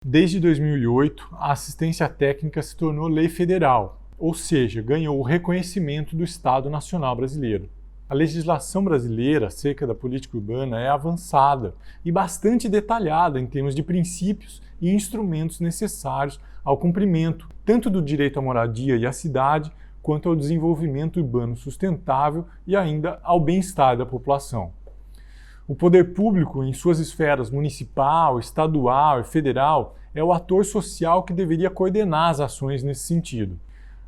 Desde 2008, a assistência técnica se tornou lei federal, ou seja, ganhou o reconhecimento do Estado Nacional Brasileiro. A legislação brasileira acerca da política urbana é avançada e bastante detalhada em termos de princípios e instrumentos necessários ao cumprimento tanto do direito à moradia e à cidade, quanto ao desenvolvimento urbano sustentável e ainda ao bem-estar da população. O poder público, em suas esferas municipal, estadual e federal, é o ator social que deveria coordenar as ações nesse sentido.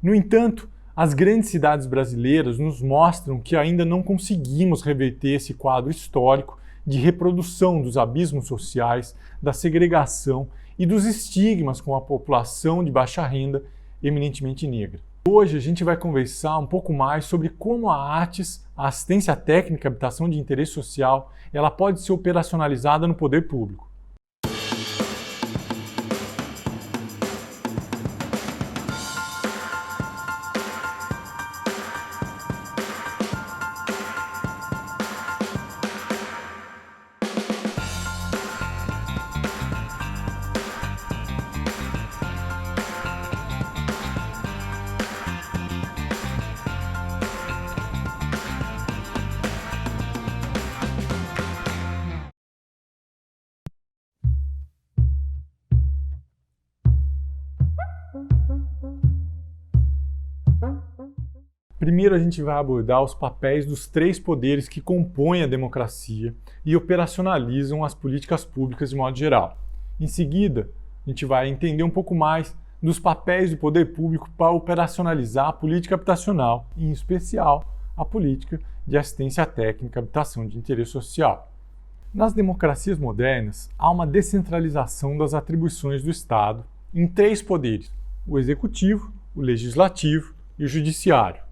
No entanto, as grandes cidades brasileiras nos mostram que ainda não conseguimos reverter esse quadro histórico de reprodução dos abismos sociais, da segregação e dos estigmas com a população de baixa renda, eminentemente negra. Hoje a gente vai conversar um pouco mais sobre como a ATES, a Assistência Técnica à Habitação de Interesse Social, ela pode ser operacionalizada no poder público. Primeiro a gente vai abordar os papéis dos três poderes que compõem a democracia e operacionalizam as políticas públicas de modo geral. Em seguida, a gente vai entender um pouco mais dos papéis do poder público para operacionalizar a política habitacional, em especial a política de assistência técnica à habitação de interesse social. Nas democracias modernas, há uma descentralização das atribuições do Estado em três poderes: o executivo, o legislativo e o judiciário.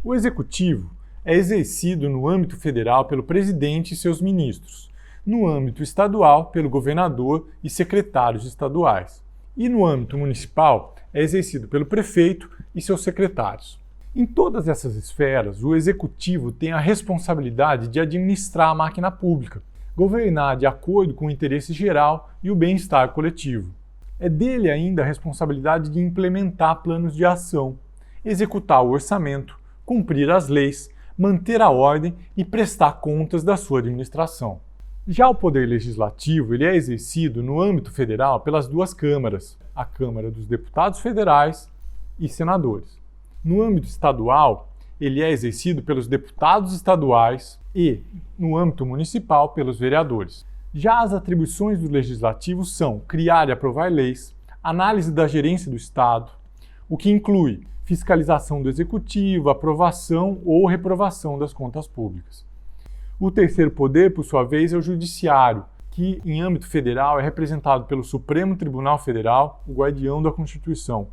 O executivo é exercido no âmbito federal pelo presidente e seus ministros, no âmbito estadual pelo governador e secretários estaduais, e no âmbito municipal é exercido pelo prefeito e seus secretários. Em todas essas esferas, o executivo tem a responsabilidade de administrar a máquina pública, governar de acordo com o interesse geral e o bem-estar coletivo. É dele ainda a responsabilidade de implementar planos de ação, executar o orçamento, cumprir as leis, manter a ordem e prestar contas da sua administração. Já o poder legislativo ele é exercido no âmbito federal pelas duas câmaras, a Câmara dos Deputados Federais e Senadores. No âmbito estadual, ele é exercido pelos deputados estaduais e, no âmbito municipal, pelos vereadores. Já as atribuições do legislativo são criar e aprovar leis, análise da gerência do Estado, o que inclui fiscalização do executivo, aprovação ou reprovação das contas públicas. O terceiro poder, por sua vez, é o judiciário, que em âmbito federal é representado pelo Supremo Tribunal Federal, o guardião da Constituição.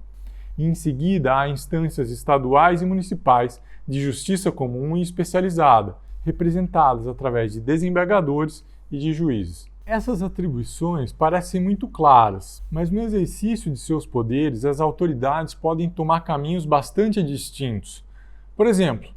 E em seguida há instâncias estaduais e municipais de justiça comum e especializada, representadas através de desembargadores e de juízes. Essas atribuições parecem muito claras, mas no exercício de seus poderes, as autoridades podem tomar caminhos bastante distintos. Por exemplo,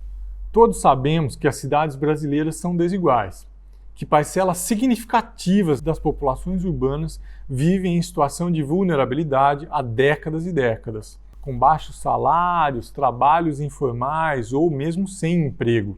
todos sabemos que as cidades brasileiras são desiguais, que parcelas significativas das populações urbanas vivem em situação de vulnerabilidade há décadas e décadas, com baixos salários, trabalhos informais ou mesmo sem emprego.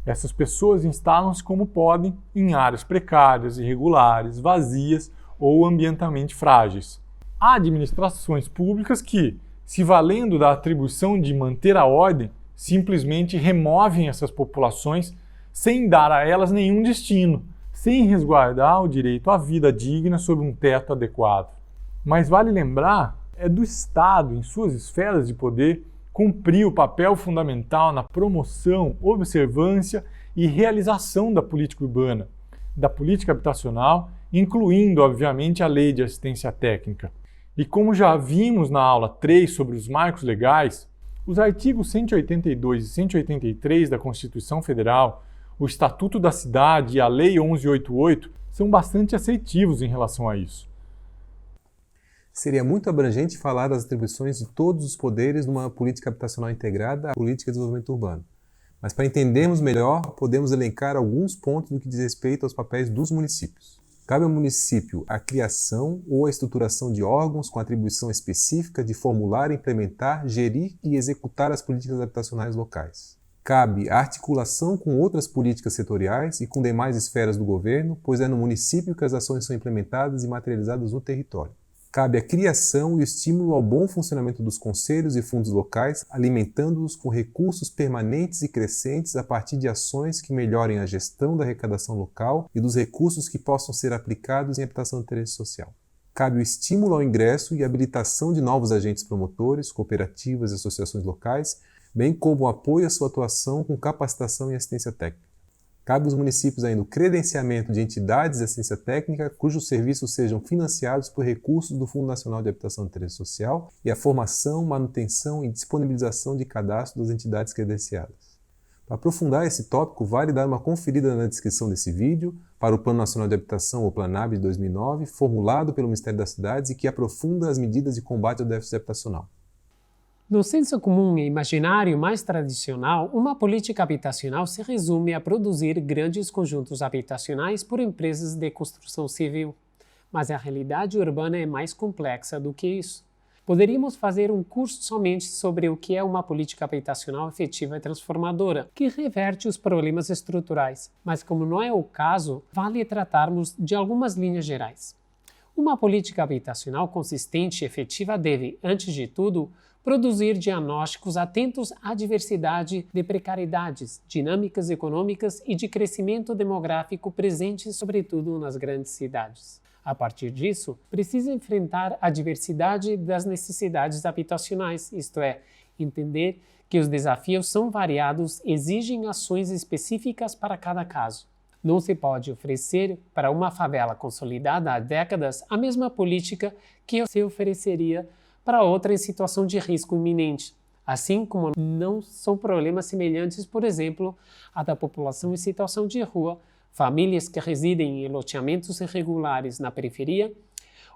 Essas pessoas instalam-se como podem em áreas precárias, irregulares, vazias ou ambientalmente frágeis. Há administrações públicas que, se valendo da atribuição de manter a ordem, simplesmente removem essas populações sem dar a elas nenhum destino, sem resguardar o direito à vida digna sob um teto adequado. Mas vale lembrar, é do Estado, em suas esferas de poder, cumprir o papel fundamental na promoção, observância e realização da política urbana, da política habitacional, incluindo, obviamente, a Lei de Assistência Técnica. E como já vimos na aula 3 sobre os marcos legais, os artigos 182 e 183 da Constituição Federal, o Estatuto da Cidade e a Lei 1188 são bastante assertivos em relação a isso. Seria muito abrangente falar das atribuições de todos os poderes numa política habitacional integrada à política de desenvolvimento urbano. Mas para entendermos melhor, podemos elencar alguns pontos no que diz respeito aos papéis dos municípios. Cabe ao município a criação ou a estruturação de órgãos com atribuição específica de formular, implementar, gerir e executar as políticas habitacionais locais. Cabe a articulação com outras políticas setoriais e com demais esferas do governo, pois é no município que as ações são implementadas e materializadas no território. Cabe a criação e o estímulo ao bom funcionamento dos conselhos e fundos locais, alimentando-os com recursos permanentes e crescentes a partir de ações que melhorem a gestão da arrecadação local e dos recursos que possam ser aplicados em habitação de interesse social. Cabe o estímulo ao ingresso e habilitação de novos agentes promotores, cooperativas e associações locais, bem como o apoio à sua atuação com capacitação e assistência técnica. Cabe aos municípios ainda o credenciamento de entidades de assistência técnica cujos serviços sejam financiados por recursos do Fundo Nacional de Habitação de Interesse Social e a formação, manutenção e disponibilização de cadastro das entidades credenciadas. Para aprofundar esse tópico, vale dar uma conferida na descrição desse vídeo para o Plano Nacional de Habitação, ou Planab, de 2009, formulado pelo Ministério das Cidades e que aprofunda as medidas de combate ao déficit habitacional. No senso comum e imaginário mais tradicional, uma política habitacional se resume a produzir grandes conjuntos habitacionais por empresas de construção civil. Mas a realidade urbana é mais complexa do que isso. Poderíamos fazer um curso somente sobre o que é uma política habitacional efetiva e transformadora, que reverte os problemas estruturais. Mas como não é o caso, vale tratarmos de algumas linhas gerais. Uma política habitacional consistente e efetiva deve, antes de tudo, produzir diagnósticos atentos à diversidade de precariedades, dinâmicas econômicas e de crescimento demográfico presentes, sobretudo nas grandes cidades. A partir disso, precisa enfrentar a diversidade das necessidades habitacionais, isto é, entender que os desafios são variados e exigem ações específicas para cada caso. Não se pode oferecer para uma favela consolidada há décadas a mesma política que se ofereceria para outra em situação de risco iminente, assim como não são problemas semelhantes, por exemplo, a da população em situação de rua, famílias que residem em loteamentos irregulares na periferia,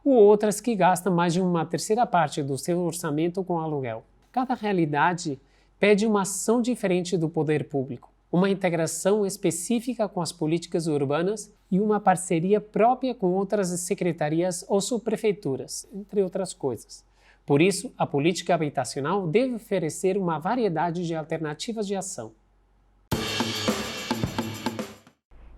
ou outras que gastam mais de uma terceira parte do seu orçamento com aluguel. Cada realidade pede uma ação diferente do poder público, uma integração específica com as políticas urbanas e uma parceria própria com outras secretarias ou subprefeituras, entre outras coisas. Por isso, a política habitacional deve oferecer uma variedade de alternativas de ação.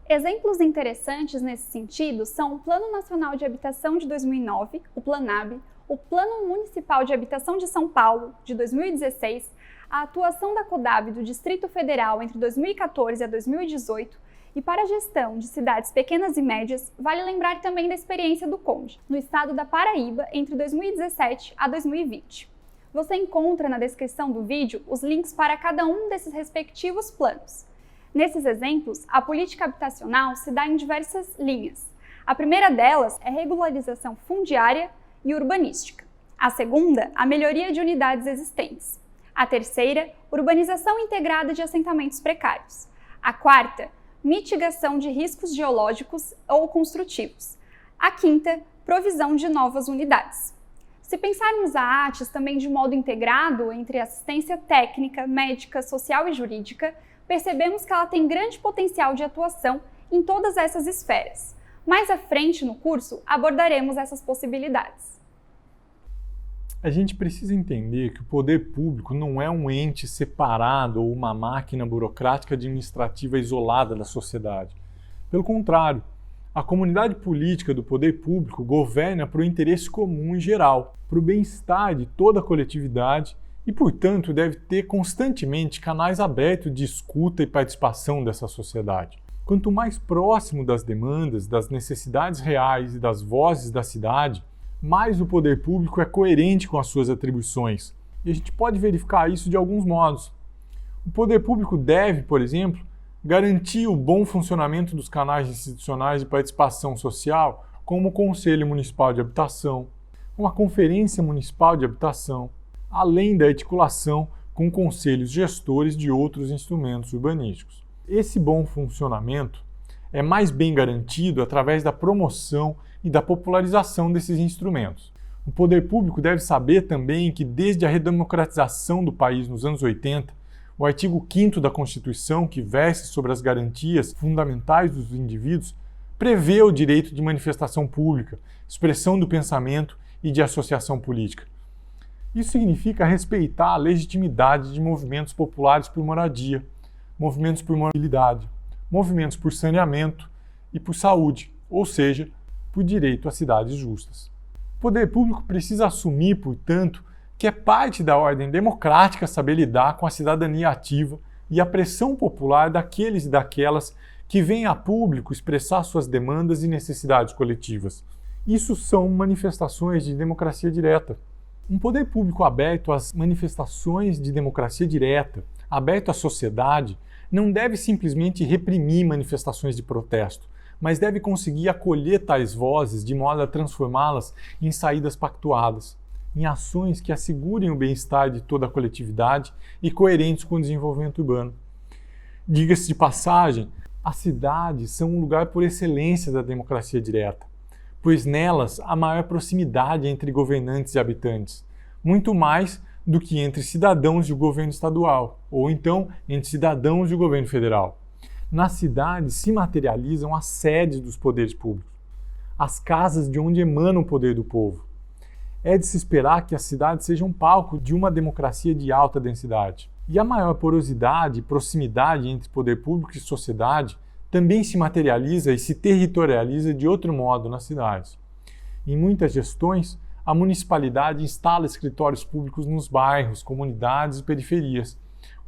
Exemplos interessantes nesse sentido são o Plano Nacional de Habitação de 2009, o Planab, o Plano Municipal de Habitação de São Paulo, de 2016, a atuação da CODAB do Distrito Federal entre 2014 a 2018, e para a gestão de cidades pequenas e médias, vale lembrar também da experiência do CONDE, no estado da Paraíba, entre 2017 a 2020. Você encontra na descrição do vídeo os links para cada um desses respectivos planos. Nesses exemplos, a política habitacional se dá em diversas linhas. A primeira delas é regularização fundiária e urbanística. A segunda, a melhoria de unidades existentes. A terceira, urbanização integrada de assentamentos precários. A quarta, mitigação de riscos geológicos ou construtivos. A quinta, provisão de novas unidades. Se pensarmos a ATES também de modo integrado entre assistência técnica, médica, social e jurídica, percebemos que ela tem grande potencial de atuação em todas essas esferas. Mais à frente no curso, abordaremos essas possibilidades. A gente precisa entender que o poder público não é um ente separado ou uma máquina burocrática administrativa isolada da sociedade. Pelo contrário, a comunidade política do poder público governa para o interesse comum em geral, para o bem-estar de toda a coletividade e, portanto, deve ter constantemente canais abertos de escuta e participação dessa sociedade. Quanto mais próximo das demandas, das necessidades reais e das vozes da cidade, mais o poder público é coerente com as suas atribuições. E a gente pode verificar isso de alguns modos. O poder público deve, por exemplo, garantir o bom funcionamento dos canais institucionais de participação social, como o Conselho Municipal de Habitação, uma Conferência Municipal de Habitação, além da articulação com conselhos gestores de outros instrumentos urbanísticos. Esse bom funcionamento é mais bem garantido através da promoção e da popularização desses instrumentos. O poder público deve saber também que desde a redemocratização do país nos anos 80, o artigo 5º da Constituição, que versa sobre as garantias fundamentais dos indivíduos, prevê o direito de manifestação pública, expressão do pensamento e de associação política. Isso significa respeitar a legitimidade de movimentos populares por moradia, movimentos por mobilidade, movimentos por saneamento e por saúde, ou seja, por direito a cidades justas. O poder público precisa assumir, portanto, que é parte da ordem democrática saber lidar com a cidadania ativa e a pressão popular daqueles e daquelas que vêm a público expressar suas demandas e necessidades coletivas. Isso são manifestações de democracia direta. Um poder público aberto às manifestações de democracia direta, aberto à sociedade, não deve simplesmente reprimir manifestações de protesto, mas deve conseguir acolher tais vozes de modo a transformá-las em saídas pactuadas, em ações que assegurem o bem-estar de toda a coletividade e coerentes com o desenvolvimento urbano. Diga-se de passagem, as cidades são um lugar por excelência da democracia direta, pois nelas há maior proximidade entre governantes e habitantes, muito mais do que entre cidadãos e o governo estadual, ou então entre cidadãos e o governo federal. Nas cidades se materializam as sedes dos poderes públicos, as casas de onde emana o poder do povo. É de se esperar que as cidades sejam palco de uma democracia de alta densidade. E a maior porosidade e proximidade entre poder público e sociedade também se materializa e se territorializa de outro modo nas cidades. Em muitas gestões, a municipalidade instala escritórios públicos nos bairros, comunidades e periferias,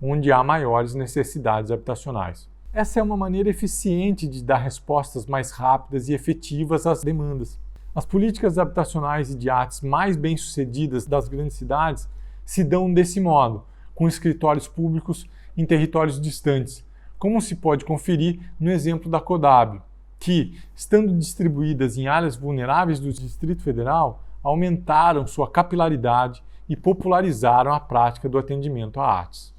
onde há maiores necessidades habitacionais. Essa é uma maneira eficiente de dar respostas mais rápidas e efetivas às demandas. As políticas habitacionais e de artes mais bem-sucedidas das grandes cidades se dão desse modo, com escritórios públicos em territórios distantes, como se pode conferir no exemplo da CODAB, que, estando distribuídas em áreas vulneráveis do Distrito Federal, aumentaram sua capilaridade e popularizaram a prática do atendimento a artes.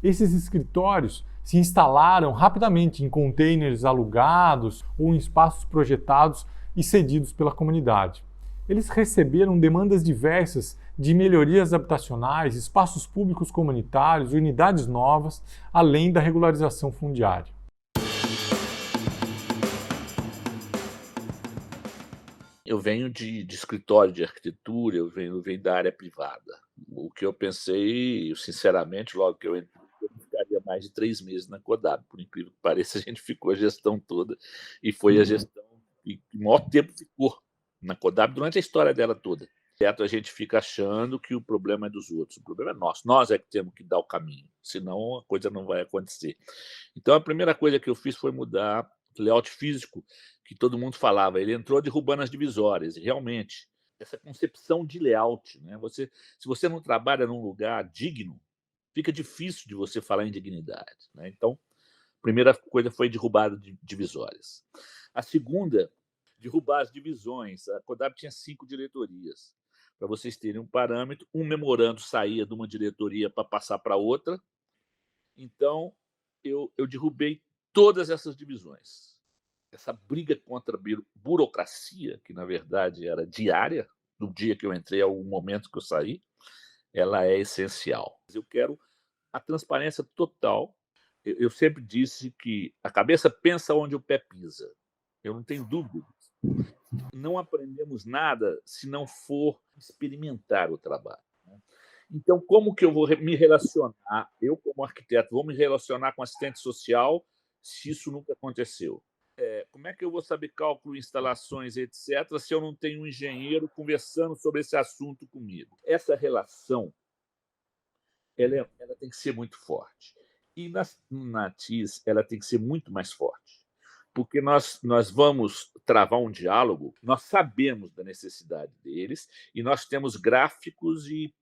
Esses escritórios se instalaram rapidamente em containers alugados ou em espaços projetados e cedidos pela comunidade. Eles receberam demandas diversas de melhorias habitacionais, espaços públicos comunitários, unidades novas, além da regularização fundiária. Eu venho de escritório de arquitetura, eu venho da área privada. O que eu pensei, sinceramente, logo que eu entrei, eu não ficaria mais de 3 meses na CODAB. Por incrível que pareça, a gente ficou a gestão toda e foi a gestão que o maior tempo ficou na CODAB durante a história dela toda. Certo, a gente fica achando que o problema é dos outros, o problema é nosso. Nós é que temos que dar o caminho, senão a coisa não vai acontecer. Então, a primeira coisa que eu fiz foi mudar o layout físico que todo mundo falava. Ele entrou derrubando as divisórias, e realmente, essa concepção de layout, né? Se você não trabalha num lugar digno, fica difícil de você falar em dignidade, né? Então, a primeira coisa foi derrubar divisórias. A segunda, derrubar as divisões. A CODAB tinha 5 diretorias. Para vocês terem um parâmetro, um memorando saía de uma diretoria para passar para outra. Então, eu derrubei todas essas divisões. Essa briga contra a burocracia, que na verdade era diária, do dia que eu entrei ao momento que eu saí, ela é essencial. Eu quero a transparência total. Eu sempre disse que a cabeça pensa onde o pé pisa. Eu não tenho dúvida. Não aprendemos nada se não for experimentar o trabalho, né? Então, como que eu vou me relacionar, eu como arquiteto, vou me relacionar com assistente social se isso nunca aconteceu? Como é que eu vou saber cálculo, instalações, etc., se eu não tenho um engenheiro conversando sobre esse assunto comigo? Essa relação ela tem que ser muito forte. E na TIS ela tem que ser muito mais forte, porque nós vamos travar um diálogo, nós sabemos da necessidade deles e nós temos gráficos e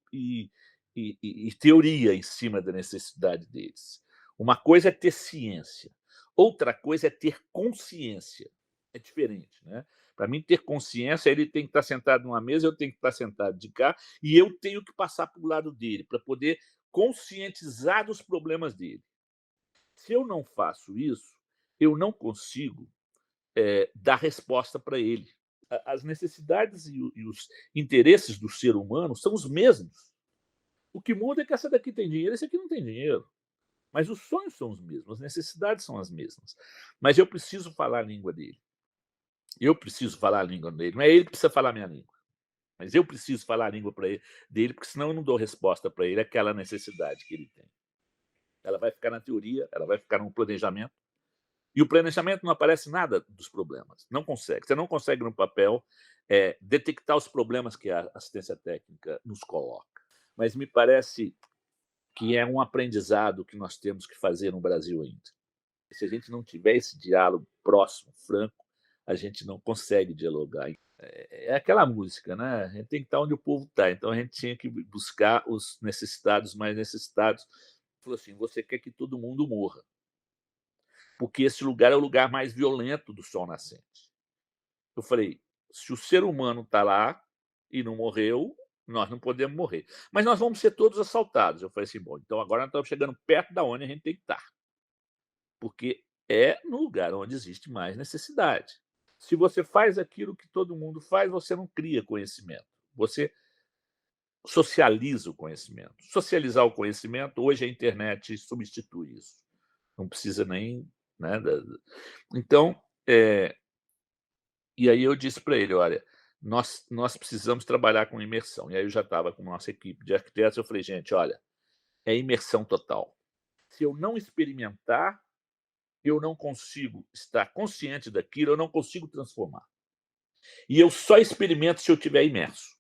teoria em cima da necessidade deles. Uma coisa é ter ciência, outra coisa é ter consciência. É diferente, né? Para mim, ter consciência, ele tem que estar sentado numa mesa, eu tenho que estar sentado de cá e eu tenho que passar para o lado dele para poder conscientizar dos problemas dele. Se eu não faço isso, eu não consigo dar resposta para ele. As necessidades e os interesses do ser humano são os mesmos. O que muda é que essa daqui tem dinheiro e esse aqui não tem dinheiro. Mas os sonhos são os mesmos, as necessidades são as mesmas. Mas eu preciso falar a língua dele. Eu preciso falar a língua dele. Não é ele que precisa falar a minha língua. Mas eu preciso falar a língua dele, porque senão eu não dou resposta para ele aquela necessidade que ele tem. Ela vai ficar na teoria, ela vai ficar no planejamento. E o planejamento não aparece nada dos problemas. Não consegue. Você não consegue no papel detectar os problemas que a assistência técnica nos coloca. Mas me parece que é um aprendizado que nós temos que fazer no Brasil ainda. Se a gente não tiver esse diálogo próximo, franco, a gente não consegue dialogar. É aquela música, né? A gente tem que estar onde o povo está. Então a gente tinha que buscar os necessitados mais necessitados. Falou assim: você quer que todo mundo morra, porque esse lugar é o lugar mais violento do sol nascente. Eu falei: se o ser humano está lá e não morreu, nós não podemos morrer. Mas nós vamos ser todos assaltados. Eu falei assim: bom, então agora nós estamos chegando perto da onde a gente tem que estar, porque é no lugar onde existe mais necessidade. Se você faz aquilo que todo mundo faz, você não cria conhecimento. Você socializa o conhecimento. Socializar o conhecimento, hoje a internet substitui isso. Não precisa nem... né? Então, e aí eu disse para ele: olha, nós precisamos trabalhar com imersão. E aí eu já estava com a nossa equipe de arquitetos, eu falei: gente, olha, é imersão total. Se eu não experimentar, eu não consigo estar consciente daquilo, eu não consigo transformar. E eu só experimento se eu estiver imerso.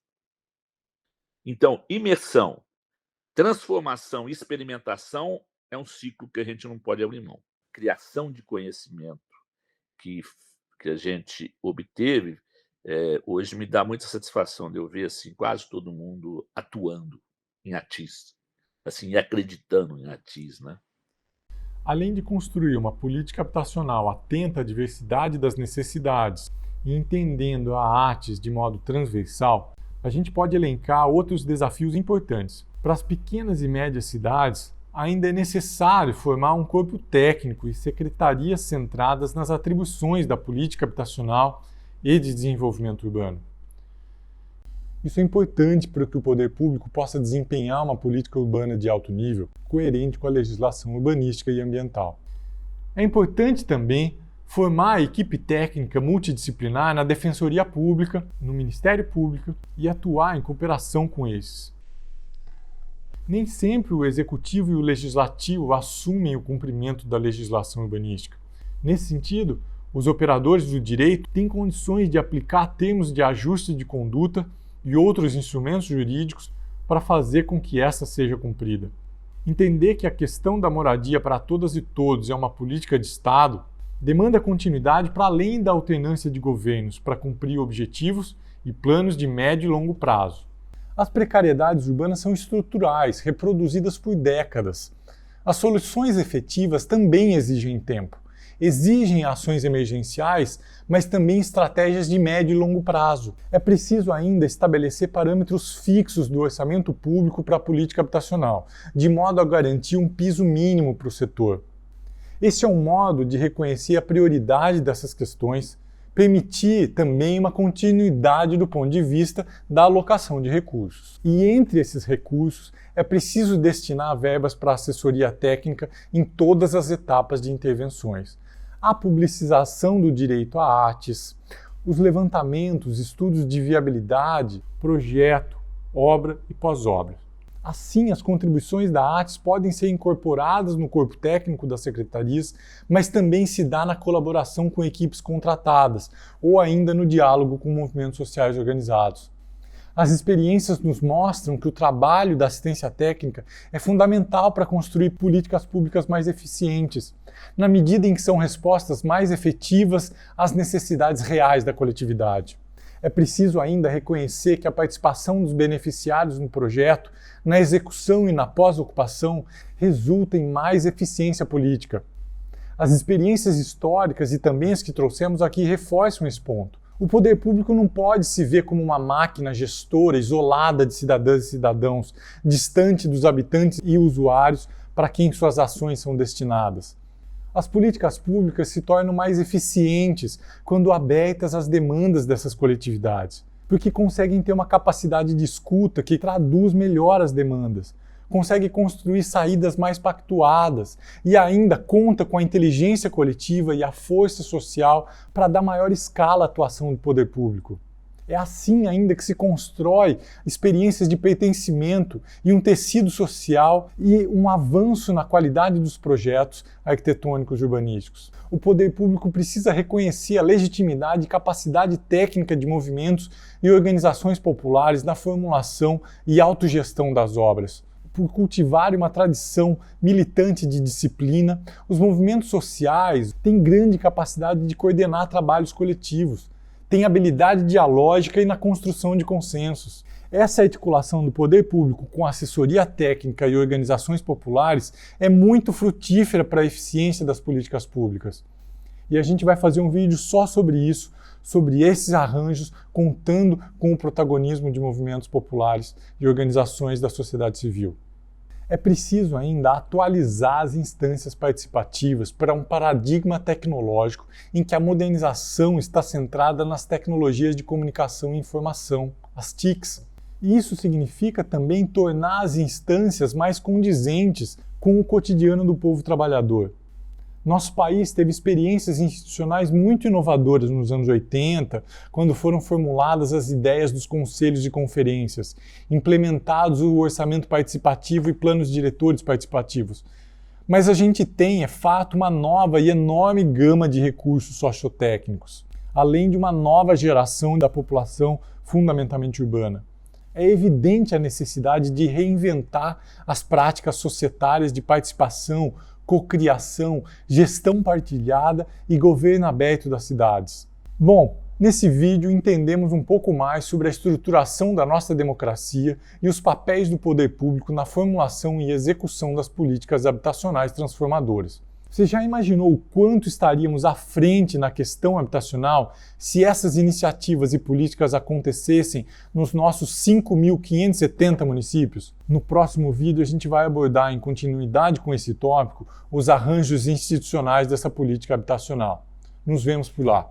Então, imersão, transformação e experimentação é um ciclo que a gente não pode abrir mão. Criação de conhecimento que a gente obteve, hoje me dá muita satisfação de eu ver assim, quase todo mundo atuando em ATIS, assim, acreditando em ATIS, né? Além de construir uma política habitacional atenta à diversidade das necessidades e entendendo a ATIS de modo transversal, a gente pode elencar outros desafios importantes. Para as pequenas e médias cidades, ainda é necessário formar um corpo técnico e secretarias centradas nas atribuições da política habitacional e de desenvolvimento urbano. Isso é importante para que o poder público possa desempenhar uma política urbana de alto nível, coerente com a legislação urbanística e ambiental. É importante também formar a equipe técnica multidisciplinar na Defensoria Pública, no Ministério Público e atuar em cooperação com esses. Nem sempre o Executivo e o Legislativo assumem o cumprimento da legislação urbanística. Nesse sentido, os operadores do direito têm condições de aplicar termos de ajuste de conduta e outros instrumentos jurídicos para fazer com que essa seja cumprida. Entender que a questão da moradia para todas e todos é uma política de Estado demanda continuidade para além da alternância de governos para cumprir objetivos e planos de médio e longo prazo. As precariedades urbanas são estruturais, reproduzidas por décadas. As soluções efetivas também exigem tempo. Exigem ações emergenciais, mas também estratégias de médio e longo prazo. É preciso ainda estabelecer parâmetros fixos do orçamento público para a política habitacional, de modo a garantir um piso mínimo para o setor. Esse é um modo de reconhecer a prioridade dessas questões, permitir também uma continuidade do ponto de vista da alocação de recursos. E entre esses recursos, é preciso destinar verbas para assessoria técnica em todas as etapas de intervenções. A publicização do direito à ATIS, os levantamentos, estudos de viabilidade, projeto, obra e pós-obra. Assim, as contribuições da ATIS podem ser incorporadas no corpo técnico das secretarias, mas também se dá na colaboração com equipes contratadas ou ainda no diálogo com movimentos sociais organizados. As experiências nos mostram que o trabalho da assistência técnica é fundamental para construir políticas públicas mais eficientes, na medida em que são respostas mais efetivas às necessidades reais da coletividade. É preciso ainda reconhecer que a participação dos beneficiários no projeto, na execução e na pós-ocupação, resulta em mais eficiência política. As experiências históricas e também as que trouxemos aqui reforçam esse ponto. O poder público não pode se ver como uma máquina gestora isolada de cidadãs e cidadãos, distante dos habitantes e usuários para quem suas ações são destinadas. As políticas públicas se tornam mais eficientes quando abertas às demandas dessas coletividades, porque conseguem ter uma capacidade de escuta que traduz melhor as demandas, consegue construir saídas mais pactuadas e ainda conta com a inteligência coletiva e a força social para dar maior escala à atuação do poder público. É assim ainda que se constrói experiências de pertencimento e um tecido social e um avanço na qualidade dos projetos arquitetônicos e urbanísticos. O poder público precisa reconhecer a legitimidade e capacidade técnica de movimentos e organizações populares na formulação e autogestão das obras. Por cultivar uma tradição militante de disciplina, os movimentos sociais têm grande capacidade de coordenar trabalhos coletivos, tem habilidade dialógica e na construção de consensos. Essa articulação do poder público com assessoria técnica e organizações populares é muito frutífera para a eficiência das políticas públicas. E a gente vai fazer um vídeo só sobre isso, sobre esses arranjos, contando com o protagonismo de movimentos populares e organizações da sociedade civil. É preciso ainda atualizar as instâncias participativas para um paradigma tecnológico em que a modernização está centrada nas tecnologias de comunicação e informação, as TICs. Isso significa também tornar as instâncias mais condizentes com o cotidiano do povo trabalhador. Nosso país teve experiências institucionais muito inovadoras nos anos 80, quando foram formuladas as ideias dos conselhos de conferências, implementados o orçamento participativo e planos diretores participativos. Mas a gente tem, é fato, uma nova e enorme gama de recursos sociotécnicos, além de uma nova geração da população fundamentalmente urbana. É evidente a necessidade de reinventar as práticas societárias de participação, cocriação, gestão partilhada e governo aberto das cidades. Bom, nesse vídeo entendemos um pouco mais sobre a estruturação da nossa democracia e os papéis do poder público na formulação e execução das políticas habitacionais transformadoras. Você já imaginou o quanto estaríamos à frente na questão habitacional se essas iniciativas e políticas acontecessem nos nossos 5.570 municípios? No próximo vídeo a gente vai abordar, em continuidade com esse tópico, os arranjos institucionais dessa política habitacional. Nos vemos por lá.